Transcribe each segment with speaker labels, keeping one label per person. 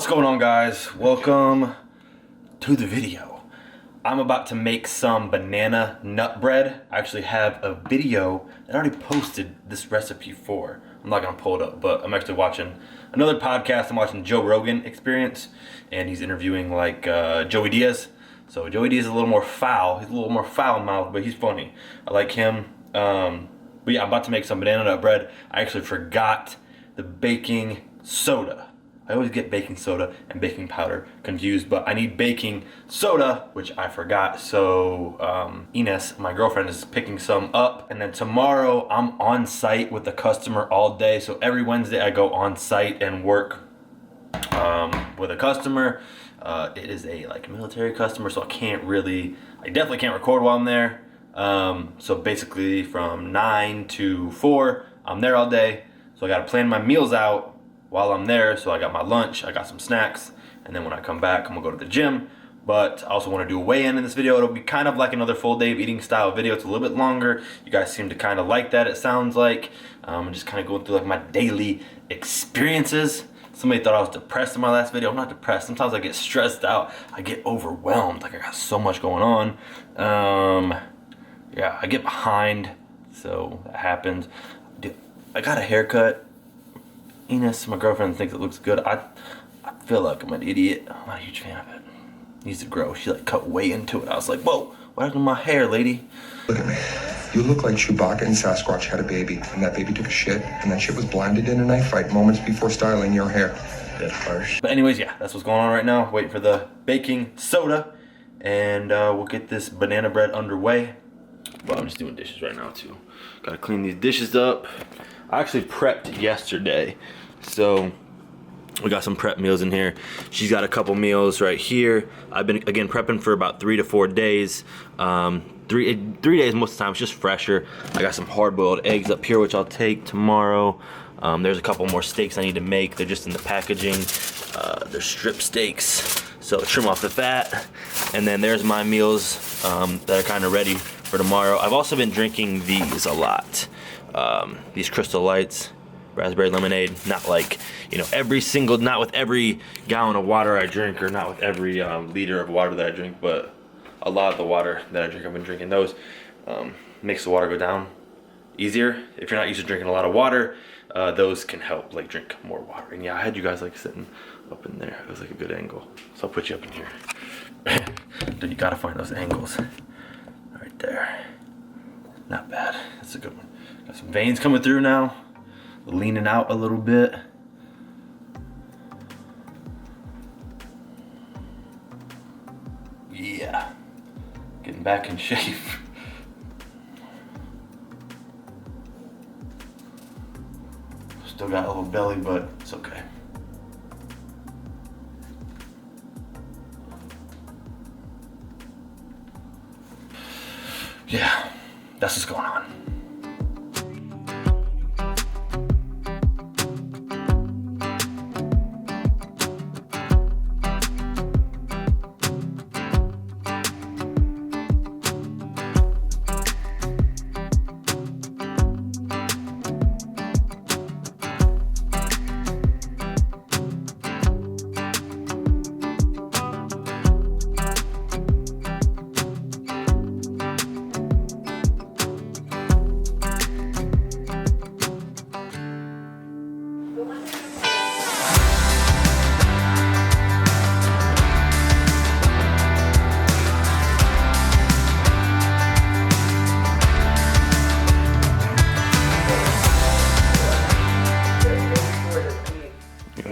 Speaker 1: What's going on, guys? Welcome to the video. I'm about to make some banana nut bread. I actually have a video that I already posted this recipe for. I'm not gonna pull it up, but I'm actually watching another podcast. I'm watching Joe Rogan Experience, and he's interviewing like Joey Diaz. So Joey Diaz is a little more foul. He's a little more foul-mouthed, but he's funny. I like him. But yeah, I'm about to make some banana nut bread. I actually forgot the baking soda. I always get baking soda and baking powder confused, but I need baking soda, which I forgot. So Ines, my girlfriend, is picking some up, and then tomorrow I'm on site with the customer all day. So every Wednesday I go on site and work with a customer. It is a military customer, so I definitely can't record while I'm there. So basically from 9 to 4, I'm there all day. So I gotta plan my meals out while I'm there. So I got my lunch, I got some snacks, and then when I come back, I'm gonna go to the gym. But I also wanna do a weigh-in in this video. It'll be kind of like another full day of eating style video. It's a little bit longer. You guys seem to kind of like that, it sounds like. I'm just kind of going through like my daily experiences. Somebody thought I was depressed in my last video. I'm not depressed. Sometimes I get stressed out. I get overwhelmed. Like I got so much going on. Yeah, I get behind. So that happens. Dude, I got a haircut. Ines, my girlfriend, thinks it looks good. I feel like I'm an idiot. I'm not a huge fan of it. It needs to grow. She like cut way into it. I was like, whoa, what happened to my hair, lady?
Speaker 2: Look at me. You look like Chewbacca and Sasquatch had a baby, and that baby took a shit, and that shit was blinded in a knife fight moments before styling your hair.
Speaker 1: That's harsh. But anyways, yeah, that's what's going on right now. Waiting for the baking soda, and we'll get this banana bread underway. Well, I'm just doing dishes right now too. Gotta clean these dishes up. I actually prepped yesterday, so we got some prep meals in here. She's got a couple meals right here. I've been, again, prepping for about 3 to 4 days. 3 days most of the time, it's just fresher. I got some hard-boiled eggs up here, which I'll take tomorrow. There's a couple more steaks I need to make. They're just in the packaging. They're strip steaks, so trim off the fat. And then there's my meals that are kind of ready for tomorrow. I've also been drinking these a lot. These Crystal Lights, raspberry lemonade. Not like, not with every gallon of water I drink, or not with every liter of water that I drink, but a lot of the water that I drink, I've been drinking those. Makes the water go down easier. If you're not used to drinking a lot of water, those can help like drink more water. And yeah, I had you guys like sitting up in there. It was like a good angle, so I'll put you up in here. Dude, you gotta find those angles right there. Not bad. That's a good one. Got some veins coming through now, leaning out a little bit. Yeah, getting back in shape. Still got a little belly, but it's okay. Yeah, that's what's going on.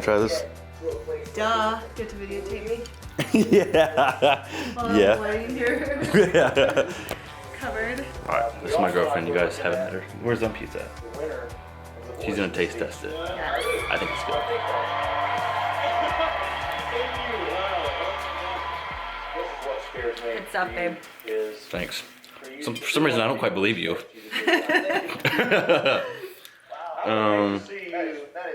Speaker 1: Try this?
Speaker 3: Duh. You have to videotape me?
Speaker 1: Yeah. Yeah.
Speaker 3: I'm laying here.
Speaker 1: Yeah.
Speaker 3: Covered.
Speaker 1: Alright, this is my girlfriend. You guys haven't met her. Where's pizza at? She's gonna taste test it. I think it's good.
Speaker 3: Good stuff, babe.
Speaker 1: Thanks. For some reason, I don't quite believe you.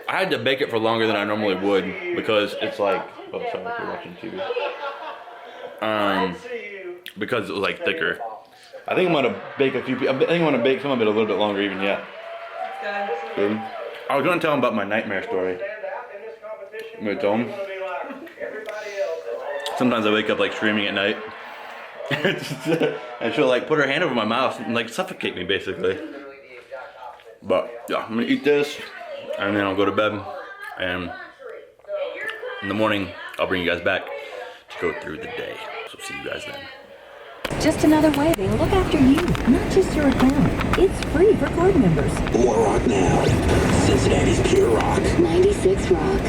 Speaker 1: I had to bake it for longer than I normally would because it's like, oh, sorry if you're watching TV. Because it was like thicker. I think I'm gonna bake some of it a little bit longer even yet. Good. I was gonna tell him about my nightmare story. I'm gonna tell him. Sometimes I wake up like screaming at night. And she'll like put her hand over my mouth and like suffocate me basically. But yeah, I'm gonna eat this and then I'll go to bed. And in the morning, I'll bring you guys back to go through the day. So see you guys then.
Speaker 4: Just another way they look after you, not just your account. It's free for card members.
Speaker 5: More rock now. Cincinnati's Pure Rock.
Speaker 4: 96 Rock.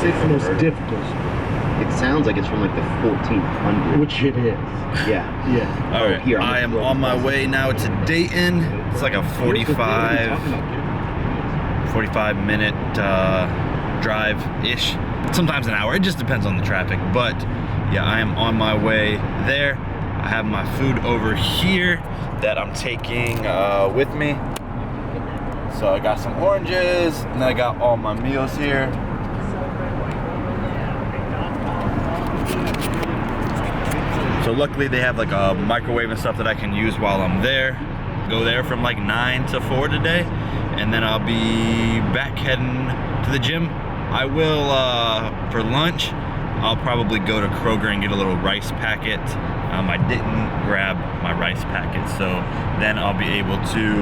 Speaker 6: It's the most difficult.
Speaker 7: It sounds like it's from like the 1400s.
Speaker 6: Which it is.
Speaker 7: Yeah.
Speaker 6: Yeah.
Speaker 1: All right,
Speaker 7: Here,
Speaker 1: I am on my way now to Dayton. It's like a 45 minute drive-ish. Sometimes an hour, it just depends on the traffic. But yeah, I am on my way there. I have my food over here that I'm taking with me. So I got some oranges, and I got all my meals here. So luckily they have like a microwave and stuff that I can use while I'm there. Go there from like 9 to 4 today, and then I'll be back heading to the gym. I will, for lunch, I'll probably go to Kroger and get a little rice packet. I didn't grab my rice packet, so then I'll be able to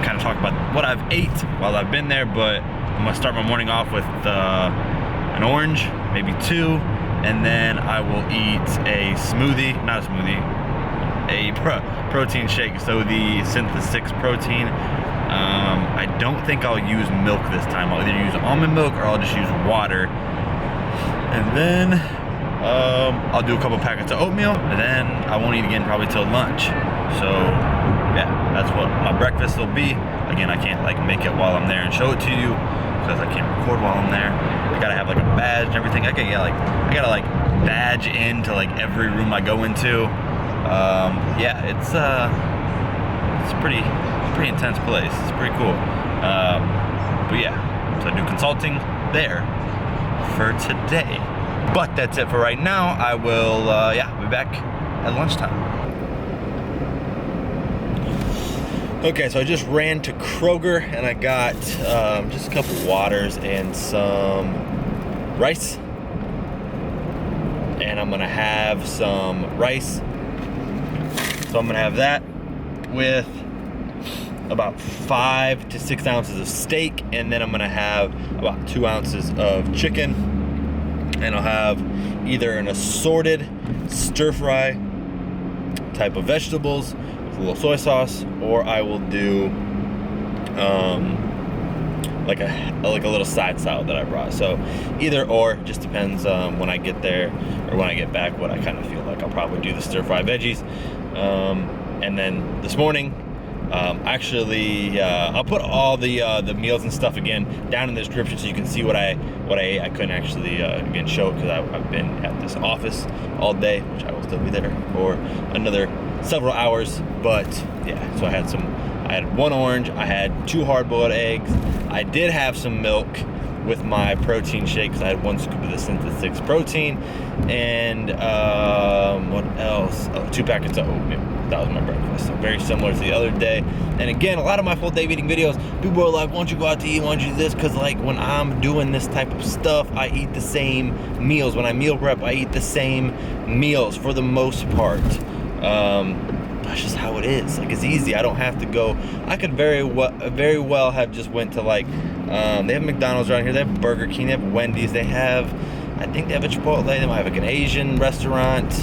Speaker 1: kind of talk about what I've ate while I've been there, but I'm gonna start my morning off with an orange, maybe 2, and then I will eat a smoothie, not a smoothie, a protein shake, so the Synthesis protein. I don't think I'll use milk this time. I'll either use almond milk or I'll just use water. And then I'll do a couple packets of oatmeal, and then I won't eat again probably till lunch. So yeah, that's what my breakfast will be. Again, I can't like make it while I'm there and show it to you because I can't record while I'm there. I gotta have like a badge and everything. I gotta like badge into like every room I go into. Yeah, it's a pretty intense place. It's pretty cool. But yeah, so I do consulting there for today. But that's it for right now. I will be back at lunchtime. Okay, so I just ran to Kroger and I got just a couple waters and some rice. And I'm gonna have some rice. So I'm gonna have that with about 5 to 6 ounces of steak, and then I'm gonna have about 2 ounces of chicken, and I'll have either an assorted stir fry type of vegetables with a little soy sauce, or I will do like a little side salad that I brought. So either or, just depends when I get there or when I get back what I kind of feel like. I'll probably do the stir fry veggies, and then this morning I'll put all the meals and stuff again down in the description so you can see what I ate. I couldn't actually again show it because I've been at this office all day, which I will still be there for another several hours. But yeah, so I had 1 orange, I had 2 hard-boiled eggs, I did have some milk with my protein shake because I had 1 scoop of the Synthesis protein, and what else? 2 packets of oatmeal. That was my breakfast. So very similar to the other day. And again, a lot of my full day eating videos, people are like, why don't you go out to eat, why don't you do this? Because like when I'm doing this type of stuff, I eat the same meals. When I meal prep, I eat the same meals for the most part. That's just how it is. Like, it's easy. I don't have to go. I could very well have just went to like, they have McDonald's around here, they have Burger King, they have Wendy's, I think they have a Chipotle, they might have like an Asian restaurant.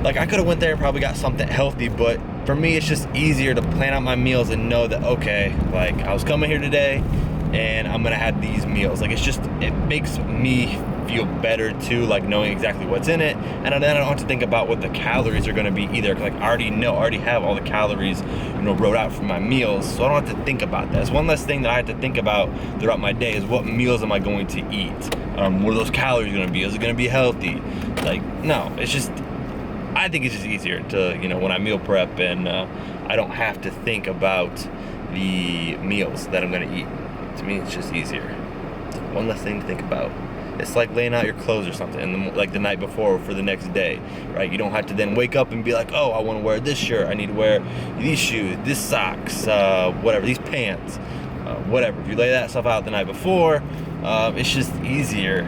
Speaker 1: Like I could have went there and probably got something healthy, but for me, it's just easier to plan out my meals and know that, okay, like I was coming here today and I'm gonna have these meals. Like it makes me feel better too, like knowing exactly what's in it, and then I don't have to think about what the calories are going to be either, because like I already have all the calories, you know, wrote out for my meals, so I don't have to think about that. It's one less thing that I have to think about throughout my day, is what meals am I going to eat, what are those calories going to be, is it going to be healthy? Like, no, it's just, I think it's just easier to, you know, when I meal prep, and I don't have to think about the meals that I'm going to eat. To me, it's just easier. It's one less thing to think about. It's like laying out your clothes or something, and like the night before for the next day, right? You don't have to then wake up and be like, oh, I want to wear this shirt, I need to wear these shoes, this socks, whatever, these pants, whatever. If you lay that stuff out the night before, it's just easier.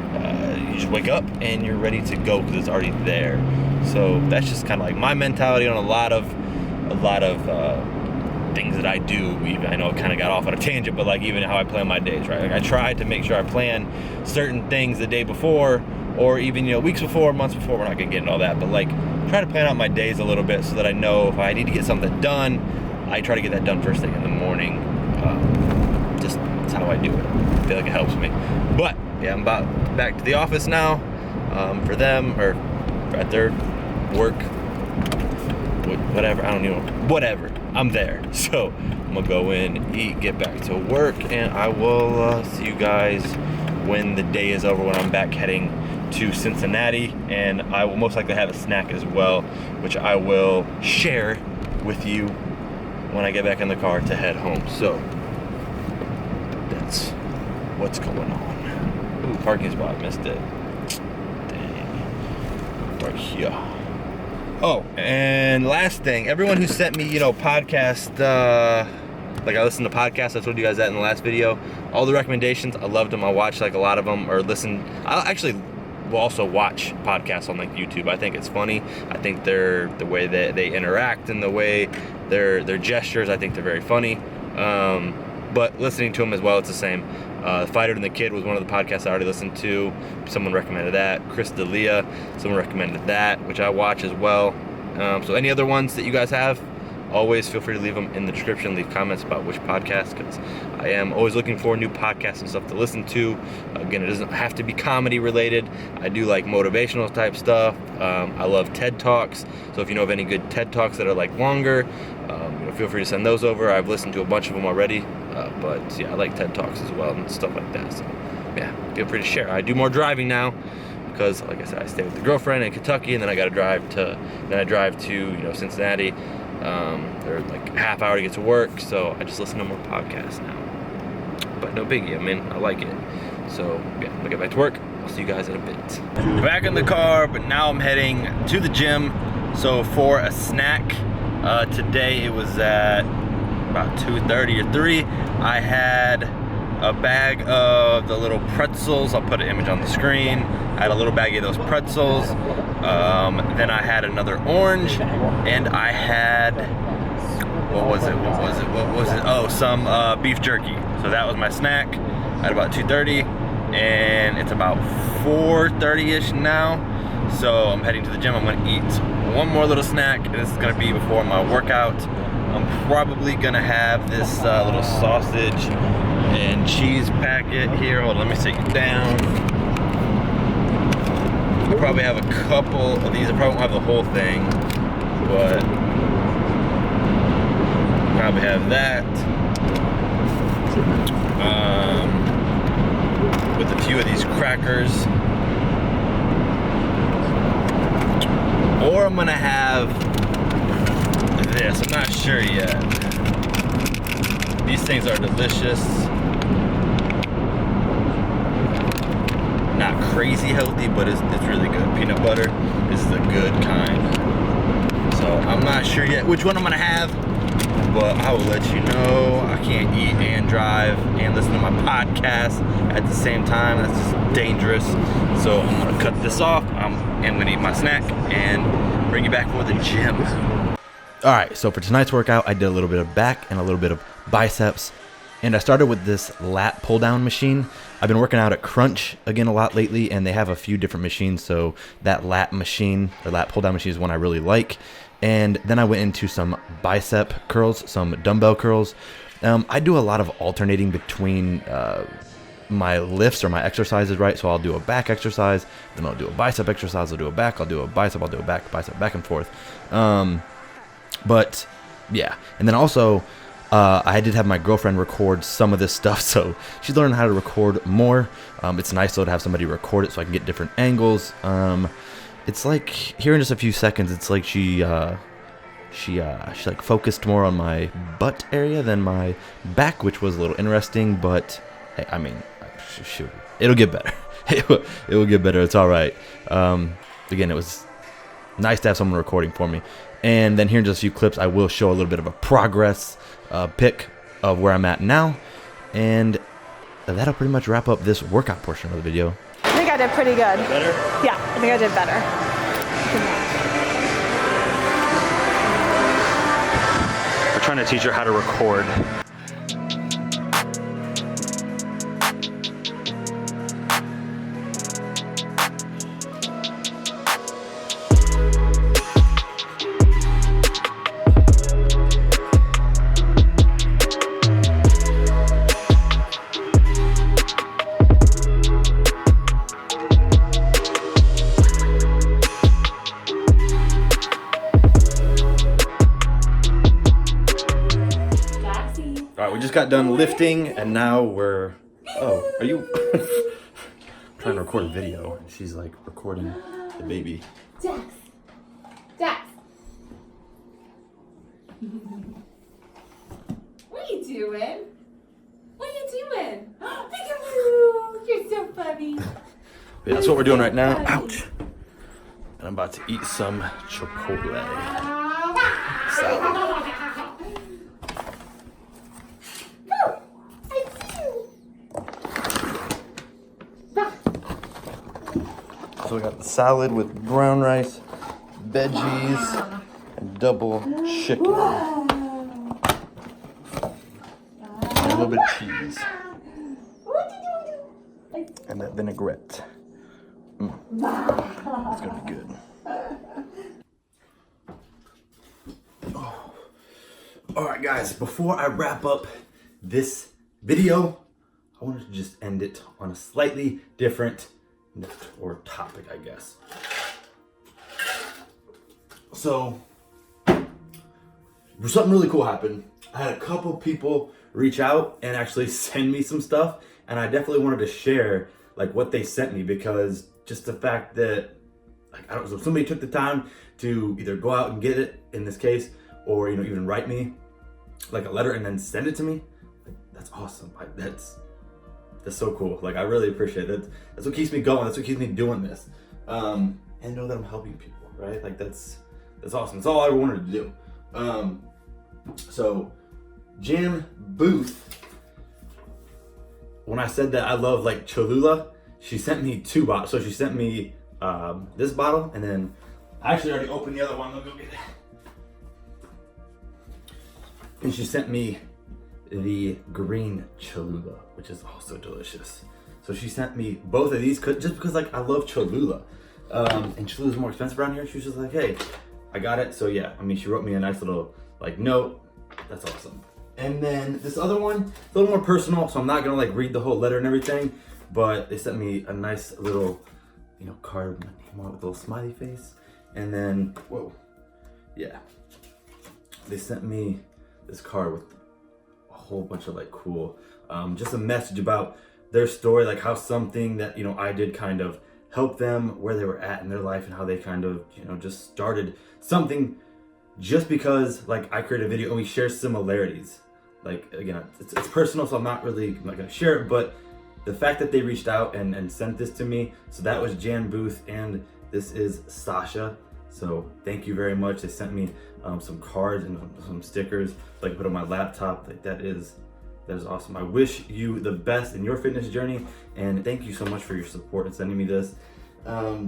Speaker 1: You just wake up and you're ready to go because it's already there. So that's just kind of like my mentality on a lot of things that I do. Even, I know it kind of got off on a tangent, but like even how I plan my days, right? Like I try to make sure I plan certain things the day before, or even, you know, weeks before, months before. We're not gonna get into all that, but like try to plan out my days a little bit so that I know if I need to get something done, I try to get that done first thing in the morning. Just that's how I do it. I feel like it helps me. But yeah, I'm about back to the office now, for them, or at their work, whatever, I don't know, whatever, I'm there. So I'm gonna go in, eat, get back to work, and I will see you guys when the day is over, when I'm back heading to Cincinnati, and I will most likely have a snack as well, which I will share with you when I get back in the car to head home. So that's what's going on. Ooh, parking spot, missed it. Dang. Right here. Oh, and last thing, everyone who sent me, you know, podcast, like I listened to podcasts, I told you guys that in the last video, all the recommendations, I loved them. I watched like a lot of them, or listen. I actually will also watch podcasts on like YouTube. I think it's funny. I think the way that they interact and the way their gestures, I think they're very funny. But listening to them as well, it's the same. Fighter and the Kid was one of the podcasts I already listened to. Someone recommended that. Chris D'Elia, someone recommended that, which I watch as well. So any other ones that you guys have, always feel free to leave them in the description. Leave comments about which podcast, because I am always looking for new podcasts and stuff to listen to. Again, it doesn't have to be comedy related. I do like motivational type stuff. I love TED Talks. So if you know of any good TED Talks that are like longer, you know, feel free to send those over. I've listened to a bunch of them already. But yeah, I like TED Talks as well and stuff like that. So yeah, feel free to share. I do more driving now because, like I said, I stay with the girlfriend in Kentucky, and then I got to drive to, you know, Cincinnati. They're like a half hour to get to work, so I just listen to more podcasts now. But no biggie, I mean, I like it. So yeah, I'll get back to work. I'll see you guys in a bit. Back in the car, but now I'm heading to the gym. So for a snack, today it was at about 2:30 or 3. I had a bag of the little pretzels. I'll put an image on the screen. I had a little bag of those pretzels. Then I had another orange, and I had, what was it? Oh, some beef jerky. So that was my snack at about 2:30, and it's about 4:30ish now. So I'm heading to the gym. I'm gonna eat one more little snack, and this is gonna be before my workout. I'm probably gonna have this little sausage and cheese packet here. Hold on, let me take it down. I'll probably have a couple of these. I probably won't have the whole thing, but probably have that. With a few of these crackers. Or I'm gonna have this. I'm not sure yet. These things are delicious. Not crazy healthy, but it's really good. Peanut butter is the good kind. So I'm not sure yet which one I'm gonna have, but I will let you know. I can't eat and drive and listen to my podcast at the same time. That's just dangerous. So I'm gonna cut this off. I'm gonna eat my snack and bring you back for the gym. All right, so for tonight's workout, I did a little bit of back and a little bit of biceps. And I started with this lat pull down machine. I've been working out at Crunch again a lot lately, and they have a few different machines. So that lat machine, or lat pull down machine, is one I really like. And then I went into some bicep curls, some dumbbell curls. I do a lot of alternating between my lifts or my exercises, right? So I'll do a back exercise, then I'll do a bicep exercise, I'll do a back, I'll do a bicep, I'll do a back, bicep, back and forth. But yeah, and then also I did have my girlfriend record some of this stuff, so she's learning how to record more. It's nice though to have somebody record it so I can get different angles. It's like here in just a few seconds, it's like she like focused more on my butt area than my back, which was a little interesting, but hey, I mean, shoot, it'll get better. It will get better. It's all right. Again, it was nice to have someone recording for me. And then here in just a few clips, I will show a little bit of a progress pic of where I'm at now. And that'll pretty much wrap up this workout portion of the video.
Speaker 3: I think I did pretty good.
Speaker 1: Better?
Speaker 3: Yeah, I think I did better.
Speaker 1: We're trying to teach her how to record. We just got done lifting, and now we're... Oh, are you... trying to record a video, and she's like recording the baby.
Speaker 3: Jax. Jax. What are you doing? What are you doing? Peekaboo! You're so funny.
Speaker 1: Yeah, that's what we're doing right now. Ouch. And I'm about to eat some Chipotle salad. So we got the salad with brown rice, veggies, and double chicken. And a little bit of cheese. And that vinaigrette. It's gonna be good. Oh. Alright guys, before I wrap up this video, I wanted to just end it on a slightly different note or topic, I guess. So, something really cool happened. I had a couple people reach out and actually send me some stuff, and I definitely wanted to share like what they sent me, because just the fact that like I don't know, if somebody took the time to either go out and get it in this case, or even write me like a letter and then send it to me, like, that's awesome. That's so cool. Like I really appreciate it. That's what keeps me going. That's what keeps me doing this. And know that I'm helping people, right? Like that's awesome. That's all I wanted to do. So Jan Booth, when I said that I love like Cholula, she sent me 2 bottles. So she sent me this bottle, and then I actually already opened the other one. Let me go get it. And she sent me the green Cholula, which is also delicious. So she sent me both of these just because like I love Cholula. And Cholula's more expensive around here. She was just like, hey, I got it. So yeah, I mean, she wrote me a nice little like note. That's awesome. And then this other one, it's a little more personal, so I'm not gonna like read the whole letter and everything, but they sent me a nice little, card with my name on it with a little smiley face. And then, whoa, yeah, they sent me this card with a whole bunch of like cool, just a message about their story, like how something that, I did kind of help them where they were at in their life, and how they kind of, just started something just because like I created a video and we share similarities. Like again, it's personal, so I'm not gonna share it, but the fact that they reached out and sent this to me, so that was Jan Booth, and this is Sasha. So thank you very much. They sent me some cards and some stickers like put on my laptop. Like that is awesome. I wish you the best in your fitness journey, and thank you so much for your support and sending me this. That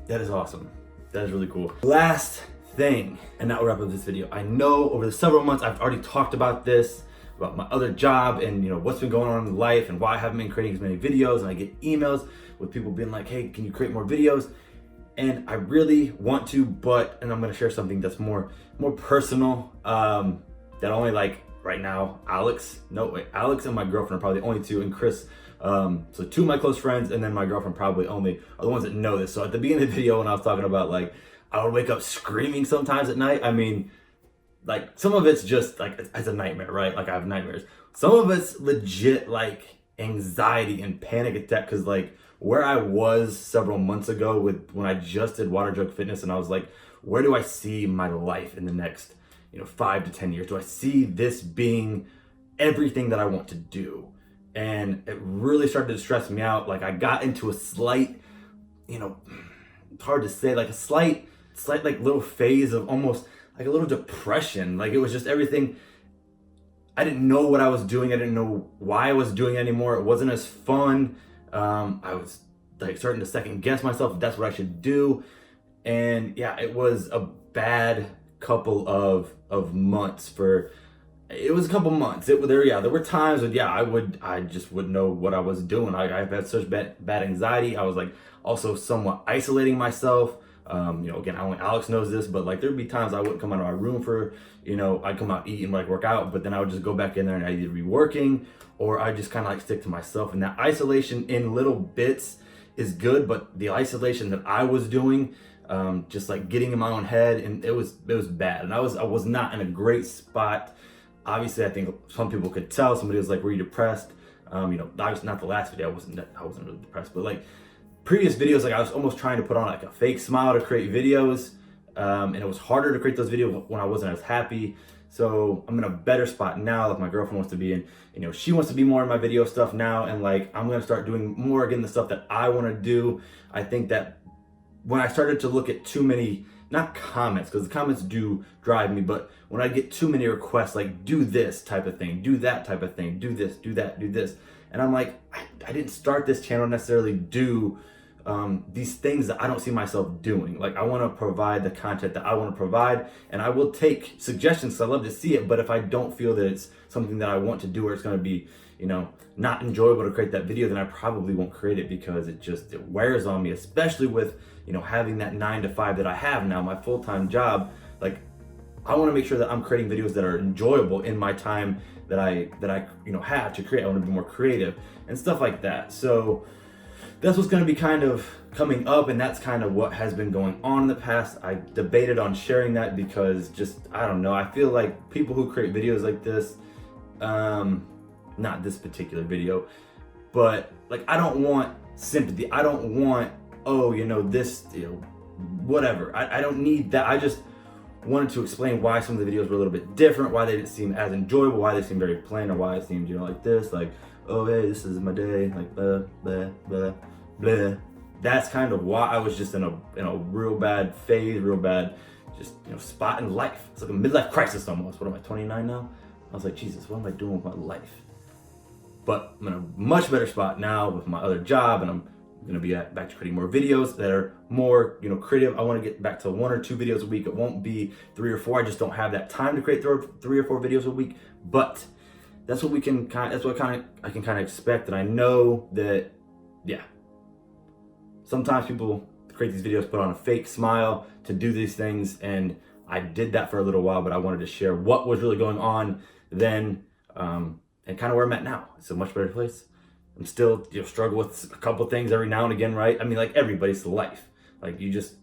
Speaker 1: is awesome. That is really cool. Last thing, and now we'll wrap up this video. I know over the several months I've already talked about this, about my other job, and what's been going on in life, and why I haven't been creating as many videos, and I get emails with people being like, hey, can you create more videos? and I really want to, and I'm gonna share something that's more personal, that only like right now, Alex and my girlfriend are probably the only two, and Chris, so two of my close friends, and then my girlfriend probably only are the ones that know this. So at the beginning of the video when I was talking about like, I would wake up screaming sometimes at night, I mean, like some of it's just like, it's a nightmare, right? Like I have nightmares. Some of it's legit like anxiety and panic attack, because like where I was several months ago when I just did Water Jug Fitness, and I was like, where do I see my life in the next 5 to 10 years? Do I see this being everything that I want to do? And it really started to stress me out. Like I got into a slight, it's hard to say, like a slight like little phase of almost like a little depression. Like it was just everything. I didn't know what I was doing. I didn't know why I was doing it anymore. It wasn't as fun. I was like starting to second guess myself if that's what I should do. And yeah, it was a bad couple of months. It was a couple months. There were times when I just wouldn't know what I was doing. I've had such bad anxiety. I was like also somewhat isolating myself. Again, only Alex knows this, but like there'd be times I wouldn't come out of my room for, I'd come out, eat, and like work out, but then I would just go back in there and I'd either be working or I just kind of like stick to myself. And that isolation in little bits is good, but the isolation that I was doing, just like getting in my own head, and it was bad. And I was not in a great spot. Obviously, I think some people could tell. Somebody was like, "Were you depressed?" Obviously not the last video. I wasn't really depressed, but like previous videos, like I was almost trying to put on like a fake smile to create videos, and it was harder to create those videos when I wasn't as happy. So I'm in a better spot now. Like my girlfriend wants to be in, she wants to be more in my video stuff now, and like I'm gonna start doing more again the stuff that I want to do. I think that when I started to look at too many, not comments, because the comments do drive me, but when I get too many requests, like do this type of thing, do that type of thing, do this, do that, do this, and I'm like, I didn't start this channel necessarily do these things that I don't see myself doing. Like I want to provide the content that I want to provide, and I will take suggestions because I love to see it. But if I don't feel that it's something that I want to do, or it's going to be, not enjoyable to create that video, then I probably won't create it, because it wears on me, especially with, having that 9 to 5 that I have now, my full-time job. Like I want to make sure that I'm creating videos that are enjoyable in my time that I have to create. I want to be more creative and stuff like that. So that's what's going to be kind of coming up, and that's kind of what has been going on in the past. I debated on sharing that because I don't know, I feel like people who create videos like this, not this particular video, but like I don't want sympathy. I don't want, this, whatever. I don't need that. I just wanted to explain why some of the videos were a little bit different, why they didn't seem as enjoyable, why they seemed very plain, or why it seemed, like this, like, oh hey, this is my day, like blah blah blah blah. That's kind of why I was just in a real bad phase, real bad spot in life. It's like a midlife crisis almost. What am I, 29 now? I was like, Jesus, what am I doing with my life? But I'm in a much better spot now with my other job, and I'm gonna be back to creating more videos that are more creative. I want to get back to 1 or 2 videos a week. It won't be 3 or 4. I just don't have that time to create 3 or 4 videos a week. But that's what I can kind of expect. And I know that, sometimes people create these videos, put on a fake smile to do these things, and I did that for a little while, but I wanted to share what was really going on then, and kind of where I'm at now. It's a much better place. I'm still struggle with a couple things every now and again, right? I mean, like everybody's life. Like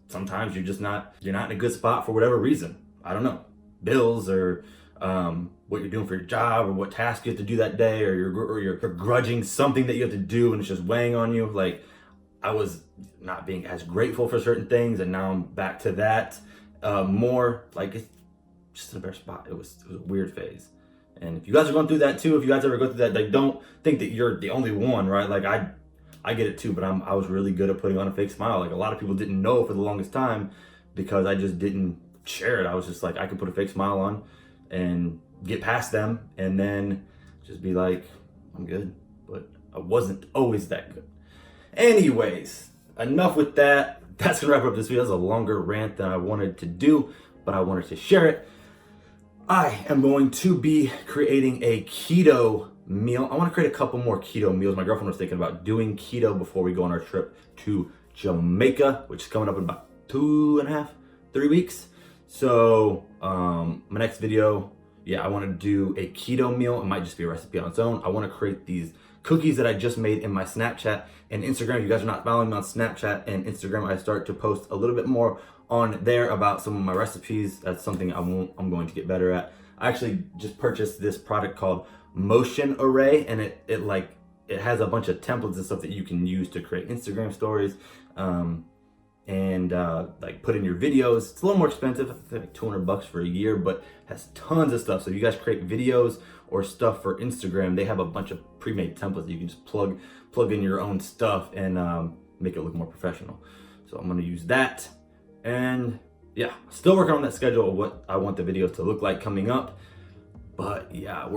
Speaker 1: sometimes you're not in a good spot for whatever reason. I don't know, bills, or what you're doing for your job, or what task you have to do that day, or you're begrudging something that you have to do and it's just weighing on you. Like I was not being as grateful for certain things, and now I'm back to that more. Like it's just in a better spot. It was a weird phase. And if you guys are going through that too, if you guys ever go through that, like don't think that you're the only one, right? Like I get it too, but I was really good at putting on a fake smile. Like a lot of people didn't know for the longest time because I just didn't share it. I was just like, I could put a fake smile on and get past them and then just be like, I'm good. But I wasn't always that good. Anyways, enough with that. That's gonna wrap up this video. It's a longer rant than I wanted to do, but I wanted to share it. I am going to be creating a keto meal. I want to create a couple more keto meals. My girlfriend was thinking about doing keto before we go on our trip to Jamaica, which is coming up in about 2.5, 3 weeks. So my next video, yeah, I want to do a keto meal. It might just be a recipe on its own. I want to create these cookies that I just made in my Snapchat and Instagram. If you guys are not following me on Snapchat and Instagram, I start to post a little bit more on there about some of my recipes. That's something I'm going to get better at. I actually just purchased this product called Motion Array, and it has a bunch of templates and stuff that you can use to create Instagram stories and like put in your videos. It's a little more expensive, I think like $200 for a year, but has tons of stuff. So if you guys create videos or stuff for Instagram, they have a bunch of pre-made templates that you can just plug in your own stuff and make it look more professional. So I'm gonna use that. And yeah, still working on that schedule of what I want the videos to look like coming up. But yeah,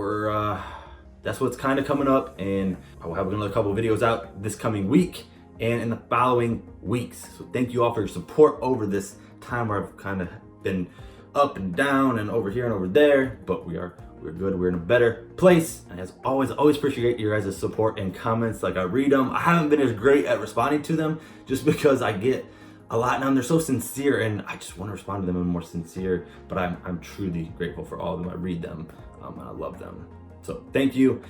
Speaker 1: that's what's kind of coming up, and I will have another couple of videos out this coming week and in the following weeks. So thank you all for your support over this time where I've kind of been up and down and over here and over there, but we're good. We're in a better place. And as always, I always appreciate your guys' support and comments. Like, I read them. I haven't been as great at responding to them just because I get a lot now, and they're so sincere, and I just want to respond to them in more sincere, but I'm truly grateful for all of them. I read them, and I love them. So thank you.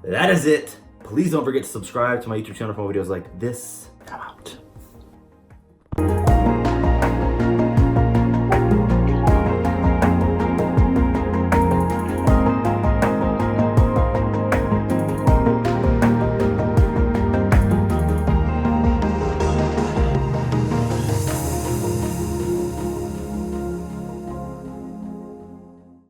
Speaker 1: That is it. Please don't forget to subscribe to my YouTube channel for more videos like this. I'm out.